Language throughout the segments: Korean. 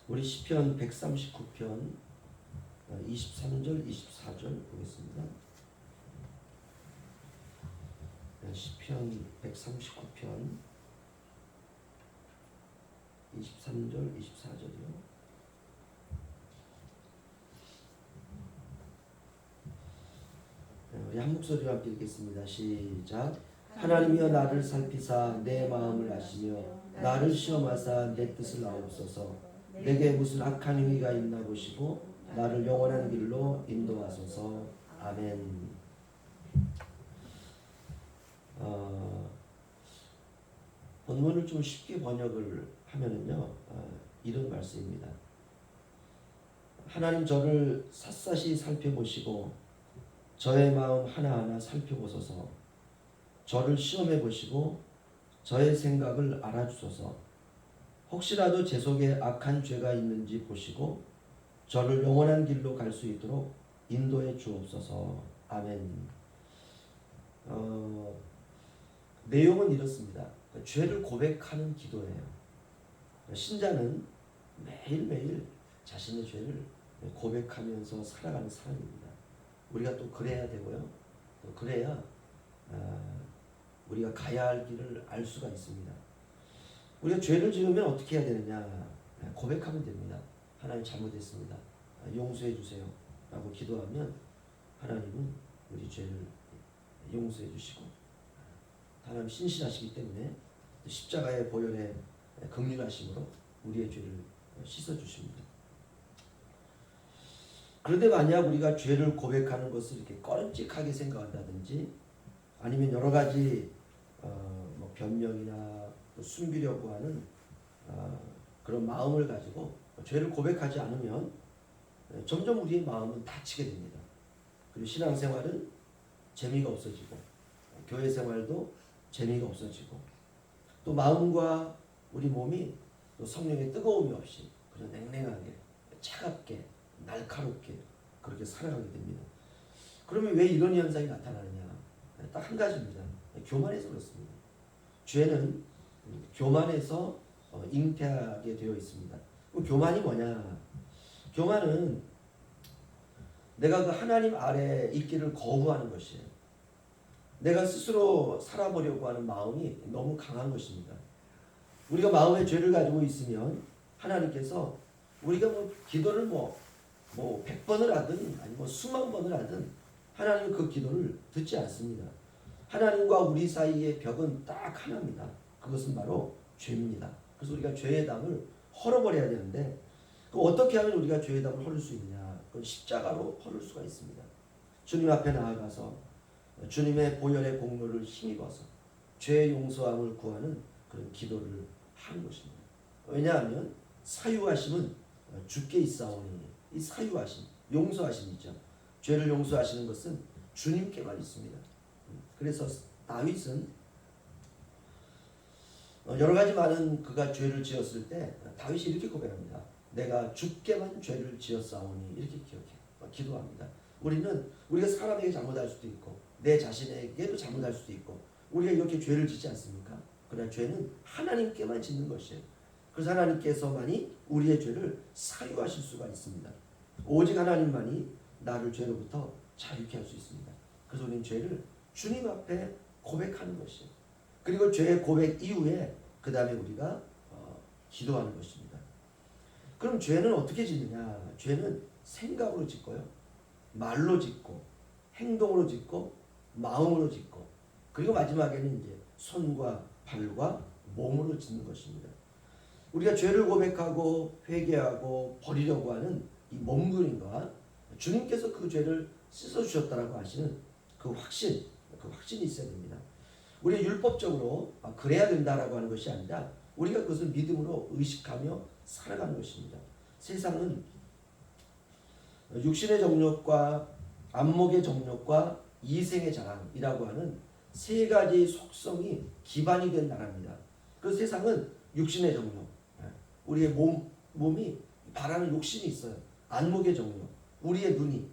우리 시편 139편 23절 24절 보겠습니다. 시편 139편 23절 24절이요. 우리 한 목소리로 함께 읽겠습니다. 시작. 하나님이여 나를 살피사 내 마음을 아시며 나를 시험하사 내 뜻을 아옵소서. 내게 무슨 악한 행위가 있나 보시고 나를 영원한 길로 인도하소서. 아멘. 본문을 좀 쉽게 번역을 하면은요, 이런 말씀입니다. 하나님 저를 샅샅이 살펴보시고 저의 마음 하나하나 살펴보소서. 저를 시험해 보시고 저의 생각을 알아주소서. 혹시라도 제 속에 악한 죄가 있는지 보시고 저를 영원한 길로 갈 수 있도록 인도해 주옵소서. 아멘. 내용은 이렇습니다. 죄를 고백하는 기도예요. 신자는 매일매일 자신의 죄를 고백하면서 살아가는 사람입니다. 우리가 또 그래야 되고요. 또 그래야 우리가 가야 할 길을 알 수가 있습니다. 우리가 죄를 지으면 어떻게 해야 되느냐? 고백하면 됩니다. 하나님 잘못했습니다. 용서해 주세요. 라고 기도하면 하나님은 우리 죄를 용서해 주시고, 하나님 신실하시기 때문에 십자가의 보혈의 긍휼하심으로 우리의 죄를 씻어 주십니다. 그런데 만약 우리가 죄를 고백하는 것을 이렇게 꺼림칙하게 생각한다든지, 아니면 여러 가지 변명이나 숨기려고 하는 그런 마음을 가지고 죄를 고백하지 않으면 점점 우리의 마음은 다치게 됩니다. 그리고 신앙생활은 재미가 없어지고, 교회 생활도 재미가 없어지고, 또 마음과 우리 몸이 또 성령의 뜨거움이 없이 그냥 냉랭하게, 차갑게, 날카롭게 그렇게 살아가게 됩니다. 그러면 왜 이런 현상이 나타나느냐? 딱 한 가지입니다. 교만해서 그렇습니다. 죄는 교만해서 잉태하게 되어 있습니다. 그럼 교만이 뭐냐? 교만은 내가 그 하나님 아래 있기를 거부하는 것이에요. 내가 스스로 살아보려고 하는 마음이 너무 강한 것입니다. 우리가 마음에 죄를 가지고 있으면 하나님께서 우리가 기도를 100번을 하든 아니 수만 번을 하든 하나님은 그 기도를 듣지 않습니다. 하나님과 우리 사이의 벽은 딱 하나입니다. 그것은 바로 죄입니다. 그래서 우리가 죄의 담을 헐어버려야 되는데, 어떻게 하면 우리가 죄의 담을 헐을 수 있냐? 그건 십자가로 헐을 수가 있습니다. 주님 앞에 나아가서 주님의 보혈의 공로를 힘입어서 죄의 용서함을 구하는 그런 기도를 하는 것입니다. 왜냐하면 사유하심은 주께 있사오니, 이 사유하심, 용서하심이죠. 죄를 용서하시는 것은 주님께만 있습니다. 그래서 다윗은 여러 가지 많은 그가 죄를 지었을 때 다윗이 이렇게 고백합니다. 내가 주께만 죄를 지었사오니, 이렇게 기도합니다. 우리가 사람에게 잘못할 수도 있고 내 자신에게도 잘못할 수도 있고 우리가 이렇게 죄를 짓지 않습니까? 그러나 죄는 하나님께만 짓는 것이에요. 그래서 하나님께서만이 우리의 죄를 사유하실 수가 있습니다. 오직 하나님만이 나를 죄로부터 자유케 할 수 있습니다. 그래서 우리는 죄를 주님 앞에 고백하는 것이에요. 그리고 죄의 고백 이후에 그 다음에 우리가 기도하는 것입니다. 그럼 죄는 어떻게 짓느냐? 죄는 생각으로 짓고요, 말로 짓고, 행동으로 짓고, 마음으로 짓고, 그리고 마지막에는 이제 손과 발과 몸으로 짓는 것입니다. 우리가 죄를 고백하고 회개하고 버리려고 하는 이 몸부림과 주님께서 그 죄를 씻어주셨다라고 하시는 그 확신이 있어야 됩니다. 우리가 율법적으로 그래야 된다라고 하는 것이 아니라 우리가 그것을 믿음으로 의식하며 살아가는 것입니다. 세상은 육신의 정욕과 안목의 정욕과 이생의 자랑이라고 하는 세 가지 속성이 기반이 된 나라입니다. 그 세상은 육신의 정욕, 우리의 몸이 바라는 욕심이 있어요. 안목의 정욕, 우리의 눈이,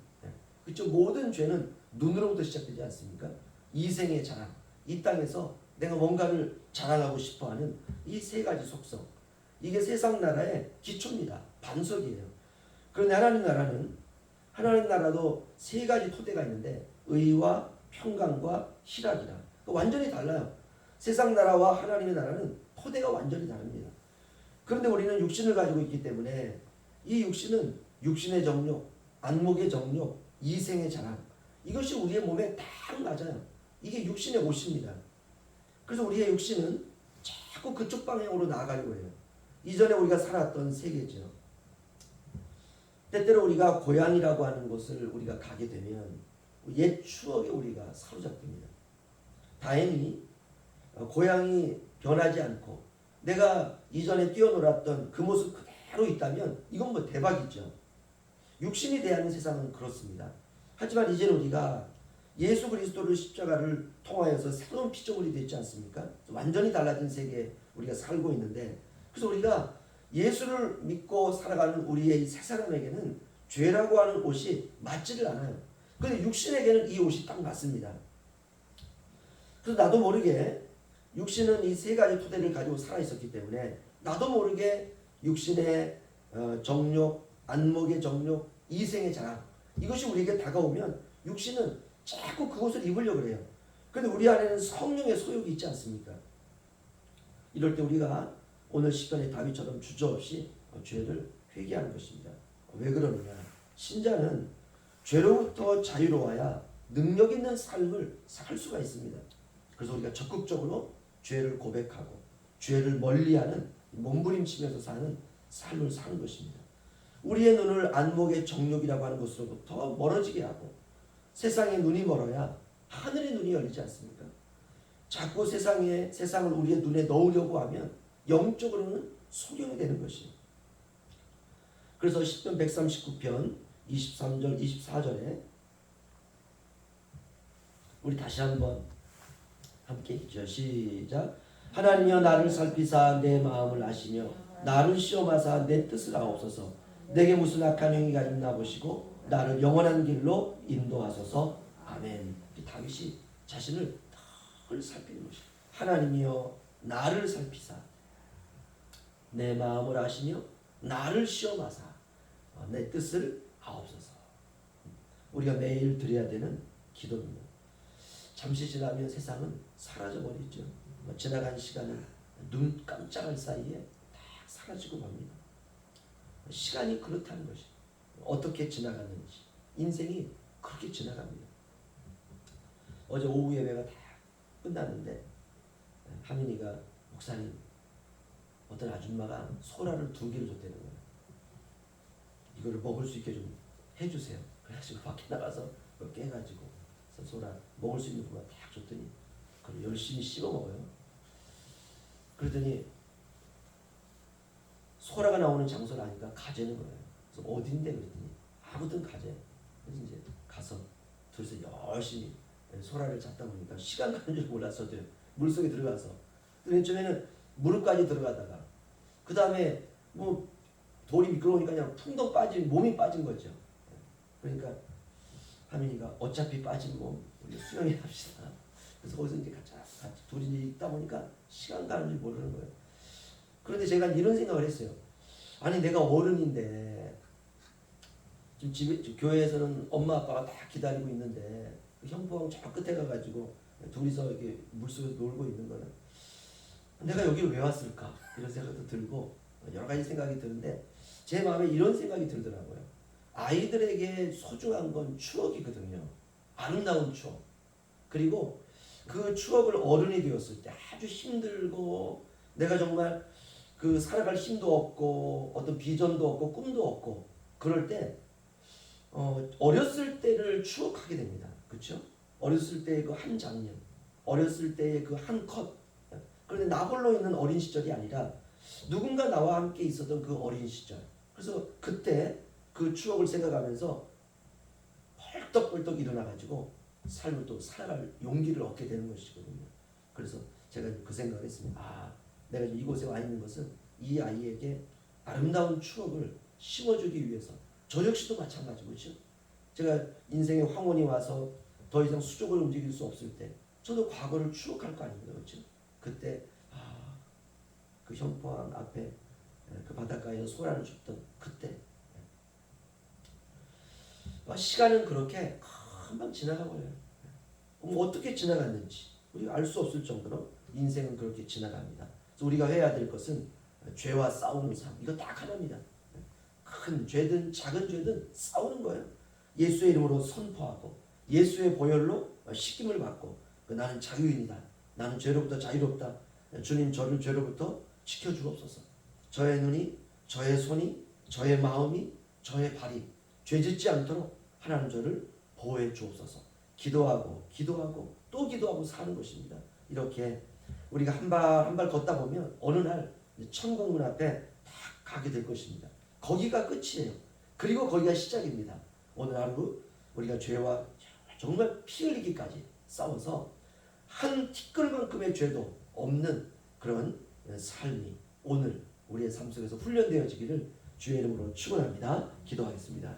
그쪽 모든 죄는 눈으로부터 시작되지 않습니까? 이생의 자랑, 이 땅에서 내가 뭔가를 자랑하고 싶어하는 이 세 가지 속성, 이게 세상 나라의 기초입니다. 반석이에요. 그런데 하나님 나라도 세 가지 토대가 있는데 의와 평강과 희락이라. 완전히 달라요. 세상 나라와 하나님의 나라는 토대가 완전히 다릅니다. 그런데 우리는 육신을 가지고 있기 때문에 이 육신은 육신의 정욕, 안목의 정욕, 이생의 자랑, 이것이 우리의 몸에 딱 맞아요. 이게 육신의 옷입니다. 그래서 우리의 육신은 자꾸 그쪽 방향으로 나아가려고 해요. 이전에 우리가 살았던 세계죠. 때때로 우리가 고향이라고 하는 곳을 우리가 가게 되면 옛 추억에 우리가 사로잡힙니다. 다행히 고향이 변하지 않고 내가 이전에 뛰어놀았던 그 모습 그대로 있다면 이건 뭐 대박이죠. 육신이 대하는 세상은 그렇습니다. 하지만 이제는 우리가 예수 그리스도를 십자가를 통하여서 새로운 피조물이 됐지 않습니까? 완전히 달라진 세계에 우리가 살고 있는데, 그래서 우리가 예수를 믿고 살아가는 우리의 새 사람에게는 죄라고 하는 옷이 맞지를 않아요. 그런데 육신에게는 이 옷이 딱 맞습니다. 그래서 나도 모르게 육신은 이 세 가지 토대를 가지고 살아 있었기 때문에 나도 모르게 육신의 정욕, 안목의 정욕, 이생의 자랑, 이것이 우리에게 다가오면 육신은 자꾸 그것을 입으려고 해요. 그런데 우리 안에는 성령의 소욕이 있지 않습니까? 이럴 때 우리가 오늘 시편의 다윗처럼 주저없이 죄를 회개하는 것입니다. 왜 그러느냐? 신자는 죄로부터 자유로워야 능력 있는 삶을 살 수가 있습니다. 그래서 우리가 적극적으로 죄를 고백하고 죄를 멀리하는 몸부림치면서 사는 삶을 사는 것입니다. 우리의 눈을 안목의 정욕이라고 하는 것으로부터 멀어지게 하고, 세상의 눈이 멀어야 하늘의 눈이 열리지 않습니까? 자꾸 세상을 우리의 눈에 넣으려고 하면 영적으로는 소경이 되는 것이에요. 그래서 시편 139편 23절 24절에 우리 다시 한번 함께 읽죠. 시작. 하나님이여 나를 살피사 내 마음을 아시며 나를 시험하사 내 뜻을 아옵소서. 내게 무슨 악한 행위가 있나 보시고 나를 영원한 길로 인도하소서. 아멘. 다윗이 자신을 늘 살피는 것이에요. 하나님이여 나를 살피사 내 마음을 아시며 나를 시험하사 내 뜻을 아옵소서. 우리가 매일 드려야 되는 기도입니다. 잠시 지나면 세상은 사라져버리죠. 지나간 시간은 눈 깜짝할 사이에 다 사라지고 갑니다. 시간이 그렇다는 것이 어떻게 지나갔는지, 인생이 그렇게 지나갑니다. 어제 오후 예배가 다 끝났는데 하민이가 목사님, 어떤 아줌마가 소라를 2개를 줬다는 거예요. 이거를 먹을 수 있게 좀 해주세요. 그래가지고 밖에 나가서 깨가지고 소라 먹을 수 있는 것만 딱 줬더니 그걸 열심히 씹어 먹어요. 그러더니 소라가 나오는 장소를 아니까 가재는 거예요. 그래서 어딘데 그랬더니 아무튼 가재. 그래서 이제 가서 둘이서 열심히 소라를 잡다 보니까 시간 가는 줄 몰랐어요. 물속에 들어가서. 맨 처음에는 무릎까지 들어가다가 그 다음에 뭐 돌이 미끄러우니까 그냥 풍덩 빠진 몸이 빠진 거죠. 그러니까 하민이가 어차피 빠진 몸 우리 수영이 합시다. 그래서 거기서 이제 같이 둘이 이제 있다 보니까 시간 가는 줄 모르는 거예요. 그런데 제가 이런 생각을 했어요. 아니 내가 어른인데 지금 집에 교회에서는 엄마 아빠가 다 기다리고 있는데 그 형부랑 저 끝에 가가지고 둘이서 이렇게 물속에서 놀고 있는 거는 내가 여기를 왜 왔을까 이런 생각도 들고 여러 가지 생각이 드는데 제 마음에 이런 생각이 들더라고요. 아이들에게 소중한 건 추억이거든요. 아름다운 추억. 그리고 그 추억을 어른이 되었을 때 아주 힘들고 내가 정말 그 살아갈 힘도 없고 어떤 비전도 없고 꿈도 없고 그럴 때 어렸을 때를 추억하게 됩니다. 그렇죠? 어렸을 때의 그 한 장면, 어렸을 때의 그 한 컷. 그런데 나 홀로 있는 어린 시절이 아니라 누군가 나와 함께 있었던 그 어린 시절. 그래서 그때 그 추억을 생각하면서 펄떡펄떡 일어나가지고 삶을 또 살아갈 용기를 얻게 되는 것이거든요. 그래서 제가 그 생각을 했습니다. 내가 이곳에 와 있는 것은 이 아이에게 아름다운 추억을 심어주기 위해서. 저 역시도 마찬가지고, 그렇죠? 제가 인생의 황혼이 와서 더 이상 수족을 움직일 수 없을 때 저도 과거를 추억할 거 아닙니까, 그렇죠? 그때 그 현포항 앞에 그 바닷가에서 소란을 줬던 그때. 시간은 그렇게 금방 지나가 버려요. 어떻게 지나갔는지 우리가 알 수 없을 정도로 인생은 그렇게 지나갑니다. 그래서 우리가 해야 될 것은 죄와 싸우는 삶. 이거 딱 하나입니다. 큰 죄든 작은 죄든 싸우는 거예요. 예수의 이름으로 선포하고 예수의 보혈로 씻김을 받고 나는 자유인이다. 나는 죄로부터 자유롭다. 주님 저를 죄로부터 지켜주옵소서. 저의 눈이, 저의 손이, 저의 마음이, 저의 발이 죄짓지 않도록 하나님 저를 보호해 주옵소서. 기도하고 기도하고 또 기도하고 사는 것입니다. 이렇게 우리가 한 발 한 발 걷다 보면 어느 날 천국문 앞에 딱 가게 될 것입니다. 거기가 끝이에요. 그리고 거기가 시작입니다. 오늘 하루 우리가 죄와 정말 피 흘리기까지 싸워서 한 티끌만큼의 죄도 없는 그런 삶이 오늘 우리의 삶 속에서 훈련되어지기를 주의 이름으로 축원합니다. 기도하겠습니다.